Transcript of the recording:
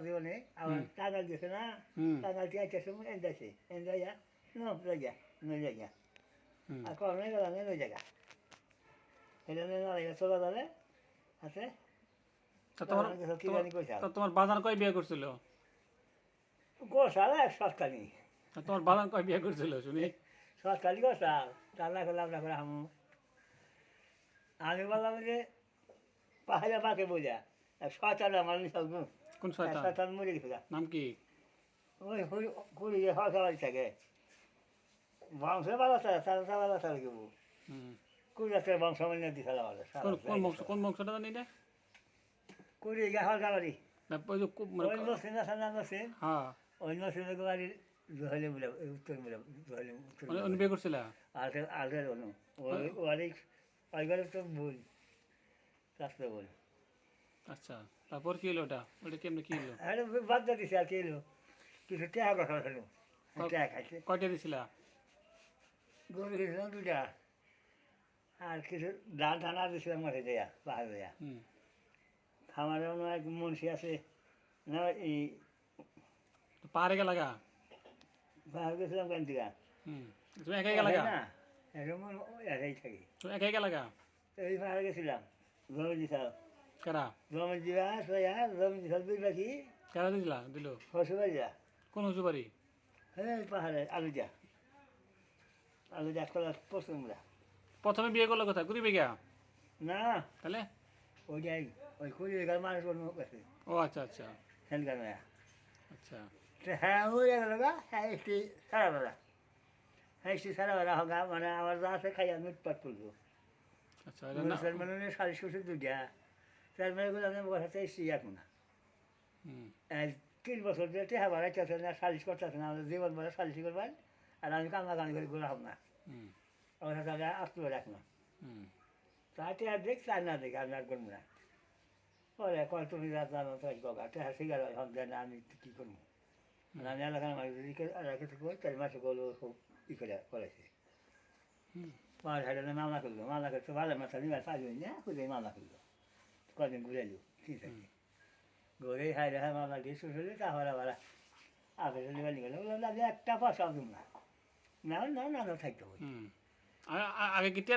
জীবনে আবার টাঙ্গাল গেছে না টাঙ্গাল থেকে একটা সময় এনজাইছে এনজাইয়া লই যা নই জায়গা আর কখনোই গেলাম না ওই জায়গা এটা নিয়ে চলে যাবে আছে কি জানি কইসা তোমার বাজান কয় বিয়ে করছিল? গোসাল সরকারি তোমার বাজান কয় বিয়ে করছিল শুনি? সরকারি গোসাল রান্না করে রান্না করে হামু আমি বললাম যে পাহাড়ে মাকে বোঝা শয়তান আমার নিশাল কোন শয়তান? শয়তান মরে গেছে নাম কি? ওই কুড়ি সরকারি থাকে বংশ ভালো থাকে তারা ভালো থাকে কেউ কুড়ি রাত্রে বংশ মানে দিতে ভালো কোন বংশটা জানি না? কুড়ি গা সরকারি না, ওই যে ওই নসিন আছে না নসিন হ্যাঁ ওই নসিনের বাড়ির জহলে বলে উত্তর বলে জহলে উত্তর উনি বিয়ে করছিল? আগে অনু ওই ওইবারে তো বল রাস্তা বল আচ্ছা, তারপর কি হলো ওটা? ওটা কেমনে কি হলো? আরে বাদ দিয়ে দিছে আর কি এলো কিছু টাকা কথা হলো টাকা খাইছে কয়টা দিছিলা? গরু খেয়েছিলাম দুটা আর কিছু ধান টানা দিয়েছিলাম মাঠে দেয়া পাহাড়ে দেয়া খামারে অন্য এক মনসি আছে না এই পাহাড়ে গেলা গা? পাহাড়ে গেছিলাম কেন থেকে তুমি একাই গেলা গা? না এরকম একাই থাকি তুমি একাই গেলা গা? এই পাহাড়ে গেছিলাম জমি দিছাল কেরা? জমি দিবা সয়া জমি দিছাল দুই পাখি কেরা দিছিলা দিল? হসুবাড়িয়া কোন শ্বশুরবাড়ি? এই পাহাড়ে আলুজা পশ্চিমরা প্রথমে বিয়ে করলো কোথায়? কুড়ি বিঘা? না তাহলে ওইটাই ওই কুড়ি বিঘার মানুষ কোনো গেছে ও আচ্ছা আচ্ছা সেনকার আচ্ছা হ্যাঁ ওই গেল হ্যাঁ একটি সারা বেলা হ্যাঁ একটি সারা বেলা হোক মানে আমার যা আছে খাইয়া লুটপাট করবো আচ্ছা মানে 2.5 তার মানে গুলো আমি বসাতে এসছি এখন না 3 বছর ধরে টেহা বাড়াইতেছে না সালিশ করতেছে না আমাদের জীবন বলে সালিশ করবেন আর আমি কান্না করে গুলো হব না আমার সাথে আসতে রাখ না তাই টেহা দেখ তাই না দেখ আমি আর করবো না পরে কয় তুমি রাত জানো তাই গা টেহা শিকার হয় হক দেয় না আমি কী করবো আমি এলাকার কিছু করি 4 মাসে গেলো খুব ই করে করেছে পাঁচ হাজার মামলা করলো মামলা করতে ভালো মাথা নিবার পারবে না খুঁজে মামলা করলো কদিন ঘুরে এলো ঠিক আছে ঘুরে হাইরে হাই মামলা দিয়ে শুরু হলে তাহলে আবার আগে নিবার নিয়ে গেলো বললাম একটা পয়সাও দিব না না না না থাকতে হবে আগে কি